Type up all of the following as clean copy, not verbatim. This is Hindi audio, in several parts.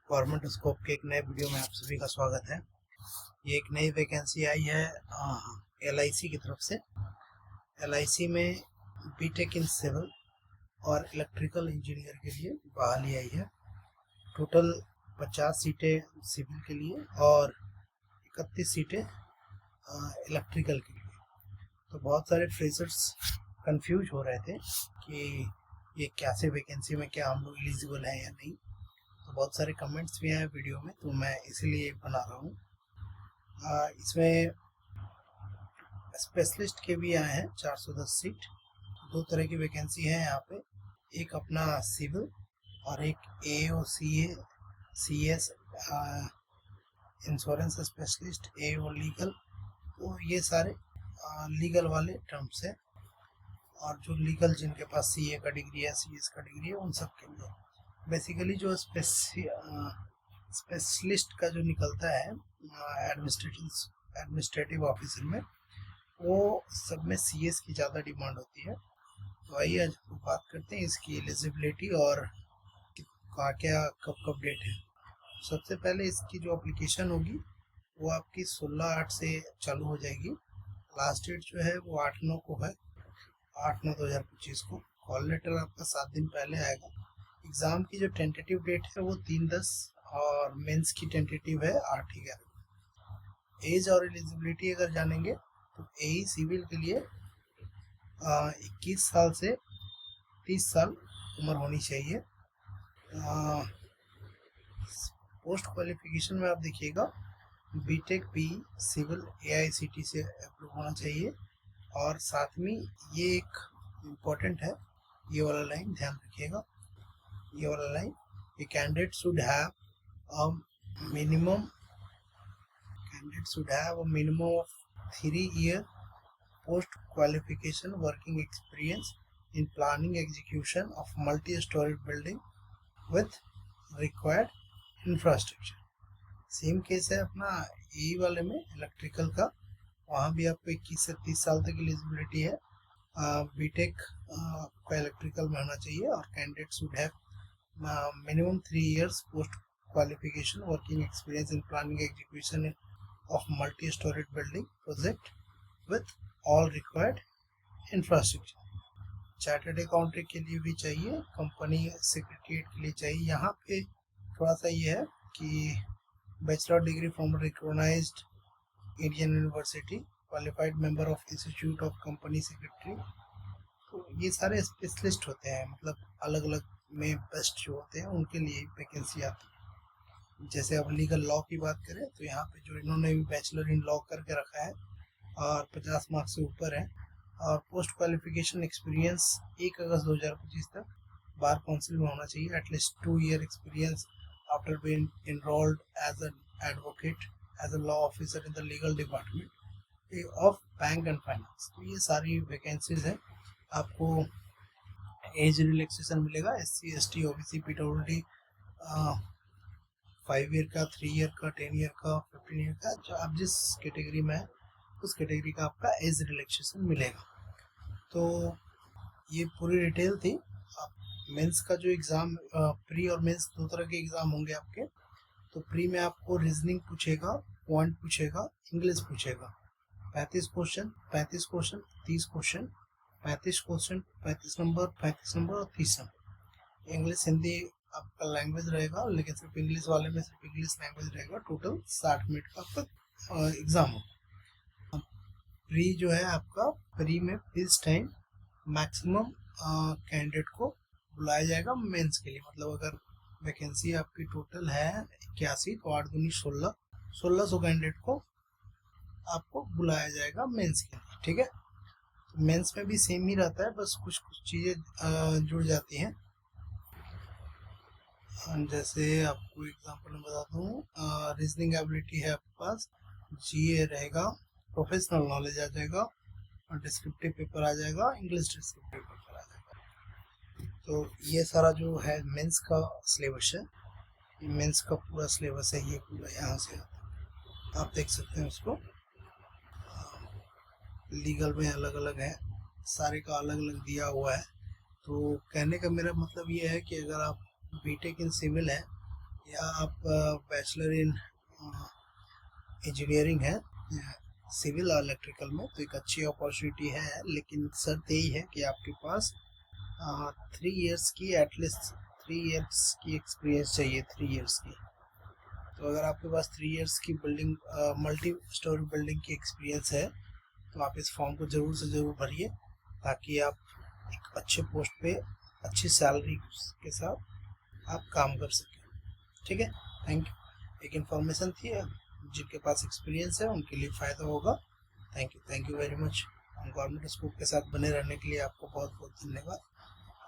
गवर्नमेंट स्कोप के एक नए वीडियो में आप सभी का स्वागत है। ये एक नई वैकेंसी आई है LIC की तरफ से। LIC में बीटेक इन सिविल और इलेक्ट्रिकल इंजीनियर के लिए बहाली आई है। टोटल 50 सीटें सिविल के लिए और 31 सीटें इलेक्ट्रिकल के लिए। तो बहुत सारे फ्रेशर्स कंफ्यूज हो रहे थे कि ये कैसे वैकेंसी में क्या हम लोग एलिजिबल हैं या नहीं। तो बहुत सारे कमेंट्स भी आए वीडियो में, तो मैं इसीलिए बना रहा हूँ। इसमें स्पेशलिस्ट के भी आए हैं 410 सीट। दो तरह की वैकेंसी है यहाँ पे, एक अपना सिविल और एक AO CA CS insurance specialist, AO legal. तो ये सारे लीगल वाले टर्म्स है, और जो लीगल जिनके पास CA का डिग्री है, CS का डिग्री है, उन सब के लिए बेसिकली जो स्पेशलिस्ट का जो निकलता है एडमिनिस्ट्रेटिव ऑफिसर में, वो सब में CS की ज़्यादा डिमांड होती है। तो आइए आज बात करते हैं इसकी एलिजिबिलिटी और क्या कब डेट है। सबसे पहले इसकी जो एप्लीकेशन होगी वो आपकी 16/8 से चालू हो जाएगी। लास्ट डेट जो है वो 8/9 को है, 8/9/2025 को। कॉल लेटर आपका 7 दिन पहले आएगा। एग्ज़ाम की जो टेंटेटिव डेट है वो 3/10 और मेंस की टेंटेटिव है 8/11। एज और एलिजिबिलिटी अगर जानेंगे तो AE सिविल के लिए 21 साल से 30 साल उम्र होनी चाहिए। पोस्ट क्वालिफिकेशन में आप देखिएगा बीटेक PE सिविल AICT से अप्रूव होना चाहिए। और साथ में ये एक इम्पोर्टेंट है, ये वाला लाइन ध्यान रखिएगा। ये वाला line, a candidate should have a minimum of 3-year post qualification working experience in planning execution of multi-story building with required infrastructure। Same case है अपना AE वाले में इलेक्ट्रिकल का, वहाँ भी आपको 21 से 30 साल तक एलिजिबिलिटी है। बीटेक आपका इलेक्ट्रिकल में होना चाहिए और candidate should have minimum 3 years post qualification working experience in planning execution of multi-storied building project with all required infrastructure। Chartered accountant के लिए भी चाहिए, कंपनी सेक्रेटरीट के लिए चाहिए। यहाँ पे थोड़ा सा ये है कि bachelor degree from recognised Indian university, qualified member of institute of company secretary. तो ये सारे स्पेशलिस्ट होते हैं, मतलब अलग अलग में बेस्ट जो होते हैं उनके लिए वैकेंसी आती है। जैसे अब लीगल लॉ की बात करें तो यहाँ पे जो इन्होंने भी बैचलर इन लॉ करके रखा है और 50 मार्क्स से ऊपर है, और पोस्ट क्वालिफिकेशन एक्सपीरियंस 1 अगस्त 2025 तक बार काउंसिल में होना चाहिए। At least 2 year experience after being enrolled as an advocate as a law officer in the legal department of bank and finance. तो ये सारी वैकेंसीज हैं। आपको एज रिलैक्सेशन मिलेगा SC ST OBC PWD 5 year का, 3 ईयर का, 10 ईयर का, 15 ईयर का, जो आप जिस कैटेगरी में है उस कैटेगरी का आपका एज रिलैक्सेशन मिलेगा। तो ये पूरी डिटेल थी। आप मेंस का जो एग्ज़ाम, प्री और मेंस दो तरह के एग्ज़ाम होंगे आपके। तो प्री में आपको रीजनिंग पूछेगा, पॉइंट पूछेगा, इंग्लिश पूछेगा। 35 क्वेश्चन 30 क्वेश्चन, 35 नंबर, 35 नंबर और 30 नंबर। इंग्लिश हिंदी आपका लैंग्वेज रहेगा, लेकिन सिर्फ इंग्लिश वाले में सिर्फ इंग्लिश लैंग्वेज रहेगा। टोटल 60 मिनट का आपका एग्ज़ाम हो। प्री जो है आपका, प्री में इस टाइम मैक्सिमम कैंडिडेट को बुलाया जाएगा मेंस के लिए। मतलब अगर वैकेंसी आपकी टोटल है 81, तो 8 दूनी 1600 कैंडिडेट को आपको बुलाया जाएगा मेंस के लिए। ठीक है, मेंस में भी सेम ही रहता है, बस कुछ चीज़ें जुड़ जाती हैं। जैसे आपको एग्जांपल में बताता हूँ, रीजनिंग एबिलिटी है आपके पास, GA रहेगा, प्रोफेशनल नॉलेज आ जाएगा, और डिस्क्रिप्टिव पेपर आ जाएगा, इंग्लिश डिस्क्रिप्टिव पेपर आ जाएगा। तो ये सारा जो है मेंस का सिलेबस है, मेंस का पूरा सिलेबस है, ये पूरा यहाँ से आप देख सकते हैं उसको। लीगल में अलग अलग है, सारे का अलग अलग दिया हुआ है। तो कहने का मेरा मतलब ये है कि अगर आप बीटेक इन सिविल है या आप बैचलर इन इंजीनियरिंग है सिविल और इलेक्ट्रिकल में, तो एक अच्छी अपॉर्चुनिटी है, लेकिन शर्त यही है कि आपके पास 3 इयर्स की एटलीस्ट 3 इयर्स की एक्सपीरियंस चाहिए, 3 इयर्स की। तो अगर आपके पास 3 इयर्स की बिल्डिंग मल्टी स्टोरी बिल्डिंग की एक्सपीरियंस है तो आप इस फॉर्म को ज़रूर से ज़रूर भरिए, ताकि आप एक अच्छे पोस्ट पे अच्छी सैलरी के साथ आप काम कर सकें। ठीक है, थैंक यू। एक इन्फॉर्मेशन थी, जिनके पास एक्सपीरियंस है उनके लिए फ़ायदा होगा। Thank you very much. Government school के साथ बने रहने के लिए आपको बहुत बहुत धन्यवाद।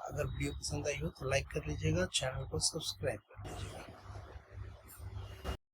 अगर वीडियो पसंद आई हो तो लाइक कर लीजिएगा, चैनल को सब्सक्राइब कर लीजिएगा।